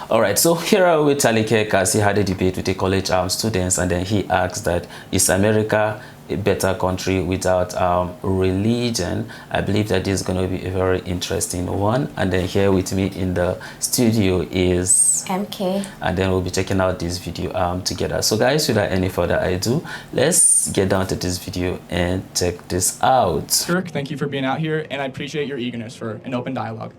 All right, so here are with Kirk as he had a debate with the college students, and then he asked that is America a better country without religion? I believe that this is going to be a very interesting one. And then here with me in the studio is MK, and then we'll be checking out this video together. So guys, without any further ado, let's get down to this video and check this out. Kirk, thank you for being out here, and I appreciate your eagerness for an open dialogue.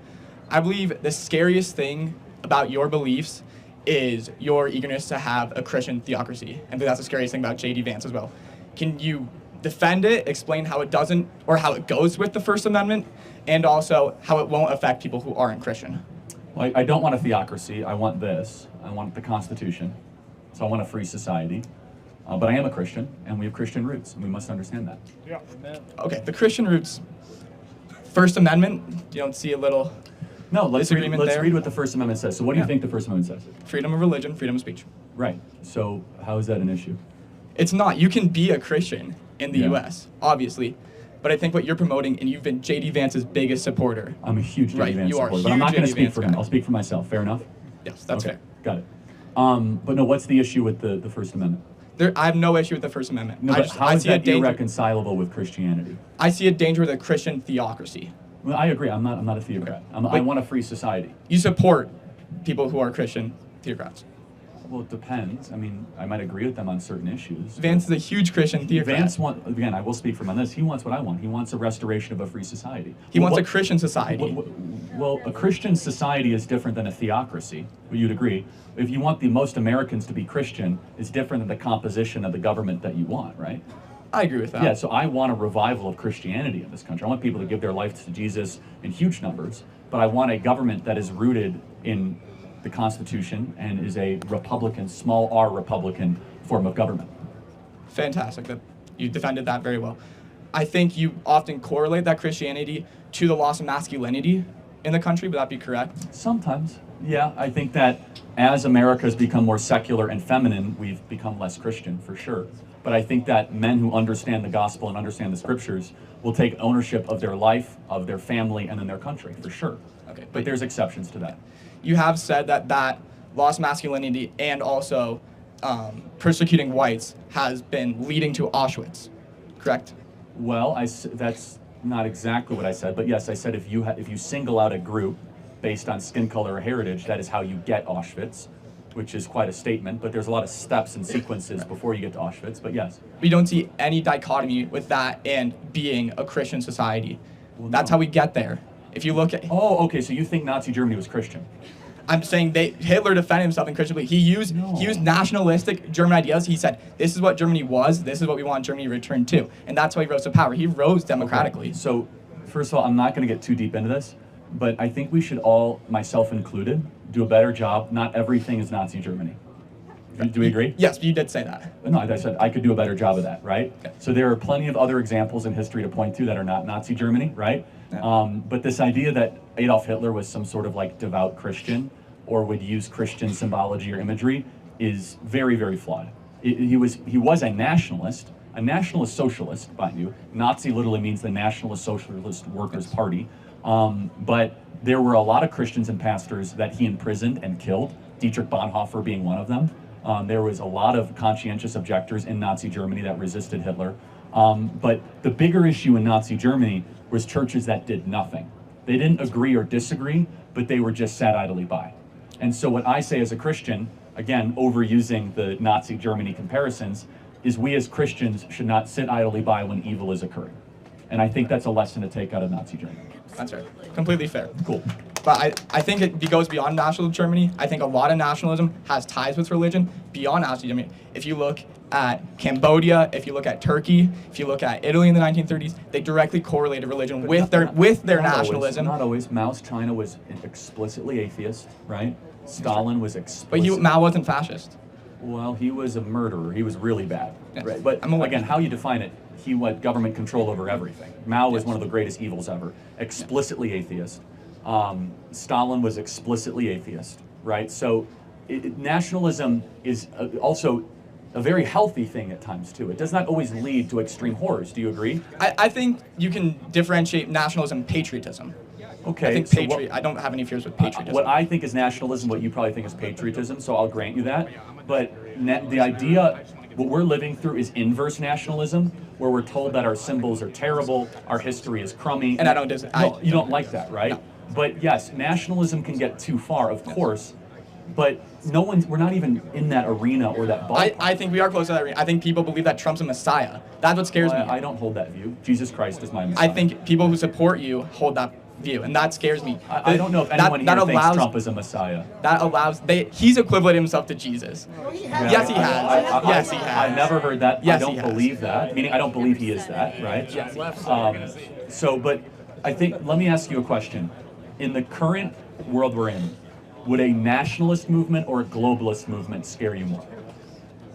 I believe the scariest thing about your beliefs is your eagerness to have a Christian theocracy. And I think that's the scariest thing about J.D. Vance as well. Can you defend it, explain how it doesn't, or how it goes with the First Amendment, and also how it won't affect people who aren't Christian? Well, I don't want a theocracy. I want this. I want the Constitution. So I want a free society. But I am a Christian, and we have Christian roots, and we must understand that. Yeah. Okay, the Christian roots. First Amendment, you don't see a little No, let's disagreement there? read what the First Amendment says. So what do you think the First Amendment says? Freedom of religion, freedom of speech. Right. So how is that an issue? It's not. You can be a Christian in the Yeah. U.S., obviously. But I think what you're promoting, and you've been J.D. Vance's biggest supporter. I'm a huge J.D. Right, Vance you are a supporter, but I'm not huge going to J.D. speak Vance for him. guy. I'll speak for myself. Fair enough? Yes, that's Okay, fair. got it. But no, what's the issue with the First Amendment? I have no issue with the First Amendment. No, but how I is see a that danger. irreconcilable with Christianity? I see a danger with a Christian theocracy. Well, I agree. I'm not a theocrat. I want a free society. You support people who are Christian theocrats. Well, it depends. I mean, I might agree with them on certain issues. Vance is a huge Christian theocrat. Again, I will speak for him on this. He wants what I want. He wants a restoration of a free society. He wants a Christian society. Well, a Christian society is different than a theocracy. Well, you'd agree. If you want the most Americans to be Christian, it's different than the composition of the government that you want, right? I agree with that. Yeah, so I want a revival of Christianity in this country. I want people to give their life to Jesus in huge numbers, but I want a government that is rooted in the Constitution and is a Republican, small r Republican form of government. Fantastic. You defended that very well. I think you often correlate that Christianity to the loss of masculinity in the country. Would that be correct? Sometimes, yeah. I think that as America has become more secular and feminine, we've become less Christian, for sure. But I think that men who understand the gospel and understand the scriptures will take ownership of their life, of their family, and then their country, for sure. Okay, But there's exceptions to that. You have said that lost masculinity and also persecuting whites has been leading to Auschwitz, correct? Well, that's not exactly what I said, but yes, I said if you single out a group based on skin color or heritage, that is how you get Auschwitz, which is quite a statement, but there's a lot of steps and sequences before you get to Auschwitz, but yes. We don't see any dichotomy with that and being a Christian society. Well, That's no. how we get there. If you look at, Oh, okay, so you think Nazi Germany was Christian? I'm saying Hitler defended himself in Christian belief. He used nationalistic German ideas. He said, this is what Germany was, this is what we want Germany to return to. And that's why he rose to power. He rose democratically. Okay. So, first of all, I'm not going to get too deep into this, but I think we should all, myself included, do a better job. Not everything is Nazi Germany. Do we agree? Yes, you did say that. No, I said I could do a better job of that, right? Okay. So there are plenty of other examples in history to point to that are not Nazi Germany, right? Yeah. But this idea that Adolf Hitler was some sort of like devout Christian or would use Christian symbology or imagery is very, very flawed. He was a nationalist socialist, mind you. Nazi literally means the Nationalist Socialist Workers' Party. But there were a lot of Christians and pastors that he imprisoned and killed, Dietrich Bonhoeffer being one of them. There was a lot of conscientious objectors in Nazi Germany that resisted Hitler. But the bigger issue in Nazi Germany was churches that did nothing. They didn't agree or disagree, but they were just sat idly by. And so what I say as a Christian, again, overusing the Nazi Germany comparisons, is we as Christians should not sit idly by when evil is occurring. And I think that's a lesson to take out of Nazi Germany. That's right. Completely fair. Cool. But I think it goes beyond national Germany. I think a lot of nationalism has ties with religion beyond Nazi Germany. If you look at Cambodia, if you look at Turkey, if you look at Italy in the 1930s, they directly correlated religion with their nationalism. Not always. Mao's China was explicitly atheist, right? Stalin was explicitly... But Mao wasn't fascist. Well, he was a murderer. He was really bad. Yes. Right? But again, how you define it, he had government control over everything. Mao was one of the greatest evils ever. Explicitly atheist. Stalin was explicitly atheist, right? So nationalism is also a very healthy thing at times too. It does not always lead to extreme horrors. Do you agree? I think you can differentiate nationalism and patriotism. Okay. I think so I don't have any fears with patriotism. what I think is nationalism, what you probably think is patriotism, so I'll grant you that. But the idea, what we're living through is inverse nationalism, where we're told that our symbols are terrible, our history is crummy. And I don't No, you don't like that, right? No. But yes, nationalism can get too far, of course. But we're not even in that arena or that ballpark. I think we are close to that arena. I think people believe that Trump's a messiah. That's what scares me. I don't hold that view. Jesus Christ is my messiah. I think people who support you hold that view, and that scares me. I don't know if anyone here thinks Trump is a messiah. That allows he's equivalent himself to Jesus. Yeah, Yes, he has. Yes, he has. I've never heard that. Yes, I he don't has. believe that. Meaning, I don't believe he is that, right? Yes. But I think, let me ask you a question. In the current world we're in, would a nationalist movement or a globalist movement scare you more?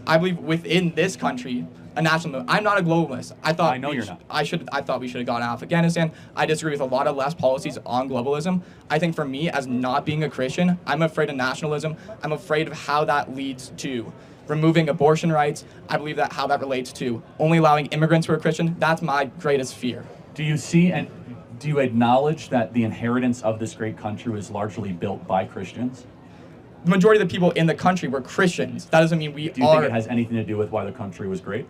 I believe within this country, a national movement. I'm not a globalist. I know you're not. I thought we should have gone out of Afghanistan. I disagree with a lot of less policies on globalism. I think for me, as not being a Christian, I'm afraid of nationalism. I'm afraid of how that leads to removing abortion rights. I believe that how that relates to only allowing immigrants who are Christian. That's my greatest fear. Do you see and do you acknowledge that the inheritance of this great country was largely built by Christians? The majority of the people in the country were Christians. That doesn't mean we are. Do you think it has anything to do with why the country was great?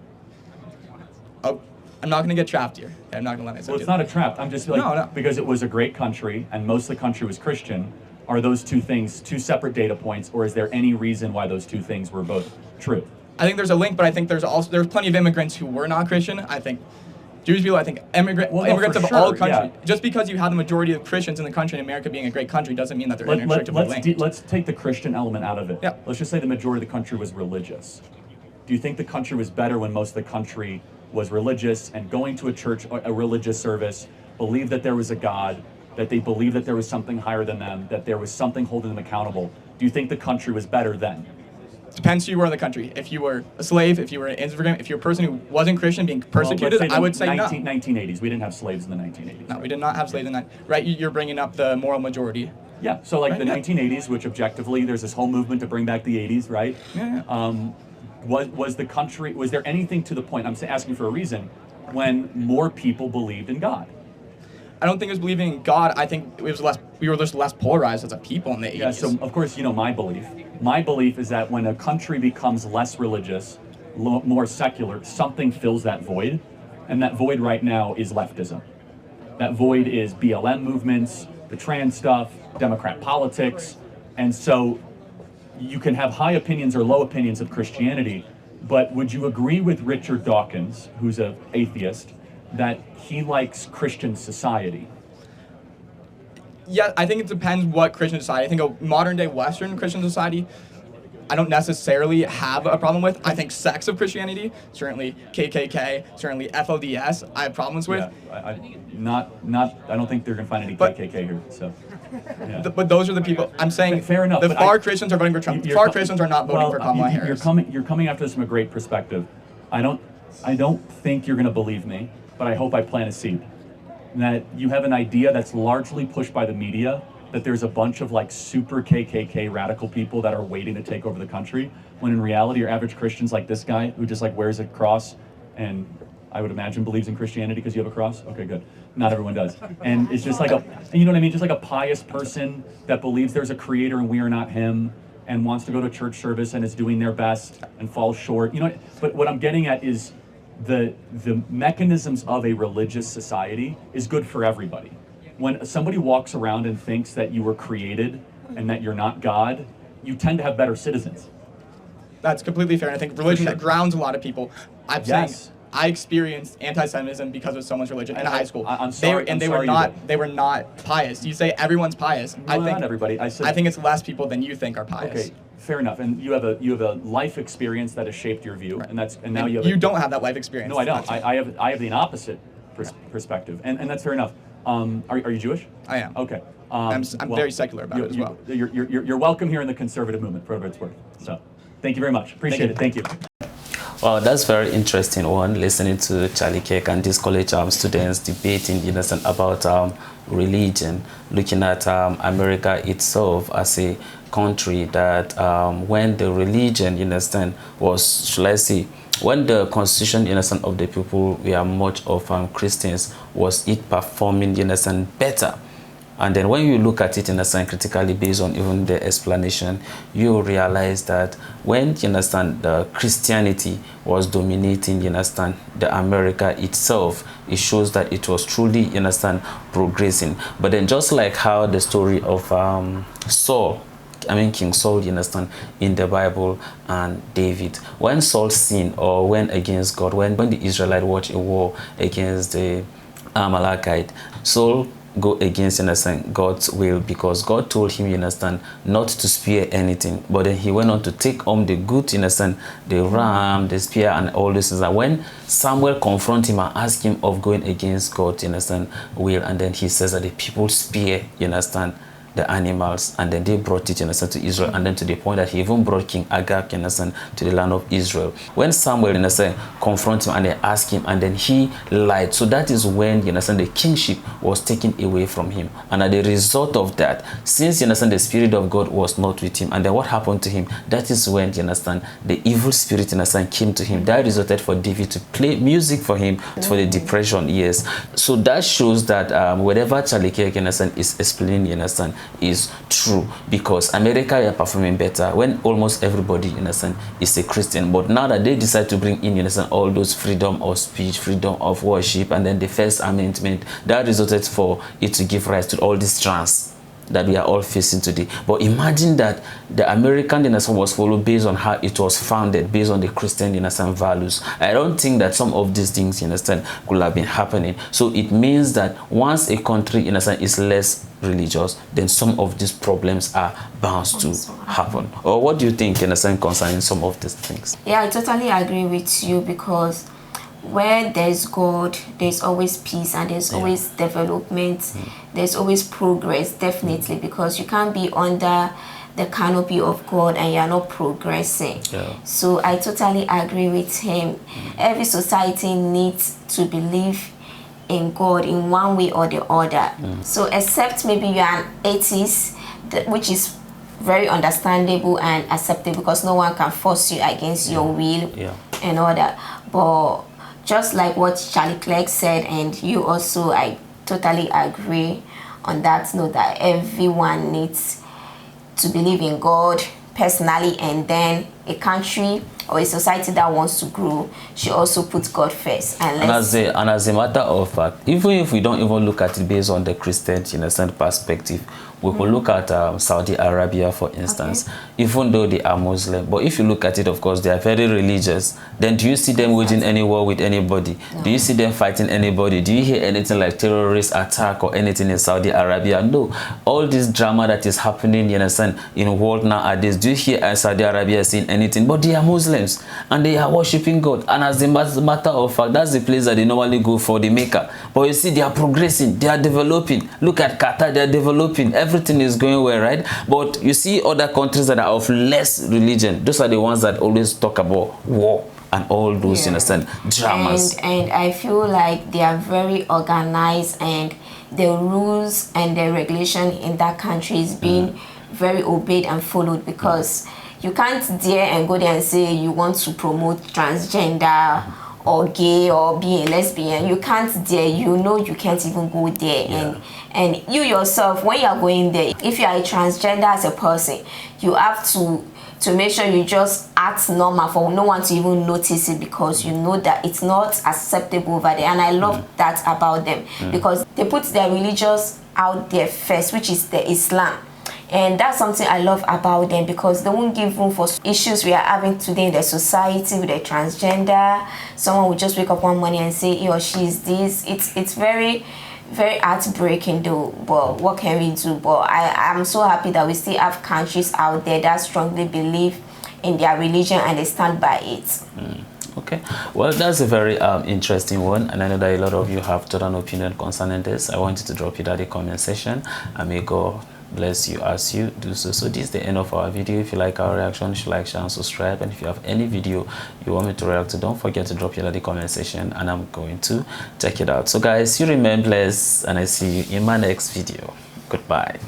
Oh, I'm not going to get trapped here. I'm not going to let myself Well, it's not a trap. I'm just like, No. because it was a great country and most of the country was Christian, are those two things two separate data points, or is there any reason why those two things were both true? I think there's a link, but I think there's plenty of immigrants who were not Christian. I think Jewish people, I think immigrants of all countries. Yeah. Just because you have the majority of Christians in the country, and America being a great country, doesn't mean that they're inextricably linked. Let's take the Christian element out of it. Yeah. Let's just say the majority of the country was religious. Do you think the country was better when most of the country was religious and going to a church, a religious service, believed that there was a God, that they believed that there was something higher than them, that there was something holding them accountable? Do you think the country was better then? Depends who you were in the country. If you were a slave, if you were an immigrant, if you're a person who wasn't Christian being persecuted, Well, I would say no. 1980s. We didn't have slaves in the 1980s. No, we did not have slaves in that. Right, you're bringing up the moral majority. Yeah, so like Right, the yeah. 1980s, which objectively, there's this whole movement to bring back the 80s, right? Yeah. Was the country, was there anything to the point, I'm asking for a reason, when more people believed in God? I don't think it was believing in God. I think it was we were just less polarized as a people in the 80s. Yeah, so of course, you know my belief. My belief is that when a country becomes less religious, more secular, something fills that void, and that void right now is leftism. That void is BLM movements, the trans stuff, Democrat politics, and so you can have high opinions or low opinions of Christianity, but would you agree with Richard Dawkins, who's an atheist, that he likes Christian society? Yeah, I think it depends what Christian society. I think a modern day Western Christian society, I don't necessarily have a problem with. I think sects of Christianity, certainly KKK, certainly FODS, I have problems with. Yeah, I don't think they're gonna find any But- KKK here, so. Yeah. But those are the people, I'm saying, Fair enough, the but far Christians are voting for Trump. Far Christians are not voting for Kamala Harris. You're coming after this from a great perspective. I don't think you're gonna believe me, but I hope I plant a seed. That you have an idea that's largely pushed by the media, that there's a bunch of like super KKK radical people that are waiting to take over the country, when in reality your average Christian's like this guy who just like wears a cross and I would imagine believes in Christianity because you have a cross? Okay, good. Not everyone does. And it's just like you know what I mean? Just like a pious person that believes there's a creator and we are not him, and wants to go to church service and is doing their best and falls short. You know, but what I'm getting at is the mechanisms of a religious society is good for everybody. When somebody walks around and thinks that you were created and that you're not God, you tend to have better citizens. That's completely fair. And I think religion sure. grounds a lot of people. I'm Yes. saying I experienced anti-Semitism because of someone's religion in high school. I'm sorry. They were not pious. You say everyone's pious. No, not everybody. I think it's less people than you think are pious. Okay, fair enough. And you have a life experience that has shaped your view, Right. and now you have. You don't have that life experience. No, I don't. I have the opposite perspective, and that's fair enough. Are you Jewish? I am. Okay. I'm very secular about it as well. You're welcome here in the conservative movement, for whatever it's worth. So, thank you very much. Appreciate it. Thank you. Well, that's very interesting one, listening to Charlie Kirk and these college students debating, about religion, looking at America itself as a country that when the religion, was, should I say, when the constitution, of the people were much of Christians, was it performing, better? And then when you look at it in a sense critically based on even the explanation, you realize that when, you understand, the Christianity was dominating, you understand, the America itself, it shows that it was truly, you understand, progressing. But then just like how the story of Saul, King Saul, you understand, in the Bible, and David, when Saul sinned or went against God, when the Israelites waged a war against the Amalekite, Saul go against, you understand, God's will, because God told him, you understand, not to spare anything. But then he went on to take on the good, you understand, the ram, the spear, and all this. And when Samuel confront him and ask him of going against God, you understand, will, and then he says that the people spare, you understand, the animals, and then they brought it, you understand, to Israel, and then to the point that he even brought King Agag, you understand, to the land of Israel. When Samuel, you understand, confront him and they ask him, and then he lied. So that is when, you understand, the kingship was taken away from him. And as a result of that, since, you understand, the Spirit of God was not with him, and then what happened to him, that is when, you understand, the evil spirit, you understand, came to him. That resulted for David to play music for him for the depression years. So that shows that whatever Charlie Kirk, you understand, is explaining, you understand, is true, because America are performing better when almost everybody, you understand, is a Christian. But now that they decide to bring in, you understand, all those freedom of speech, freedom of worship, and then the First Amendment, that resulted for it to give rise to all these trans that we are all facing today. But imagine that the American, you understand, was followed based on how it was founded, based on the Christian, you understand, values. I don't think that some of these things, you understand, could have been happening. So it means that once a country, you understand, is less religious, then some of these problems are bound to happen. Or what do you think, you understand, concerning some of these things? Yeah, I totally agree with you, because where there's God, there's always peace, and there's always development, there's always progress, definitely, because you can't be under the canopy of God and you're not progressing. So I totally agree with him. Every society needs to believe in God in one way or the other. So except maybe you're an atheist, which is very understandable and acceptable, because no one can force you against your will and all that. But just like what Charlie Kirk said, and you also, I totally agree on that note, that everyone needs to believe in God personally, and then a country or a society that wants to grow should also put God first. And as a matter of fact, even if we don't even look at it based on the Christian, in a certain perspective, we could look at Saudi Arabia, for instance, even though they are Muslim. But if you look at it, of course, they are very religious. Then do you see them waging any war with anybody? No. Do you see them fighting anybody? Do you hear anything like terrorist attack or anything in Saudi Arabia? No. All this drama that is happening, you understand, in the world nowadays, do you hear Saudi Arabia saying anything? But they are Muslims and they are worshiping God. And as a matter of fact, that's the place that they normally go for, the Mecca. But you see, they are progressing, they are developing. Look at Qatar, they are developing. Everything is going well, right? But you see other countries that are of less religion, those are the ones that always talk about war and all those, you understand, dramas. And I feel like they are very organized, and the rules and the regulation in that country is being very obeyed and followed, because you can't dare and go there and say you want to promote transgender or gay or being a lesbian. You can't dare. You know you can't even go there. And you yourself, when you're going there, if you are a transgender as a person, you have to make sure you just act normal for no one to even notice it, because you know that it's not acceptable over there. And I love that about them, because they put their religious out there first, which is the Islam. And that's something I love about them, because they won't give room for issues we are having today in the society with the transgender. Someone will just wake up one morning and say he or she is this. It's very, very heartbreaking though, but what can we do? But I'm so happy that we still have countries out there that strongly believe in their religion and they stand by it. Okay, well, that's a very interesting one, and I know that a lot of you have total opinion concerning this. I want you to drop it at the comment section, and may God bless you as you do so. So this is the end of our video. If you like our reaction, you should like, share, and subscribe. And if you have any video you want me to react to, don't forget to drop it at the comment section, and I'm going to check it out. So guys, you remain blessed, and I see you in my next video. Goodbye.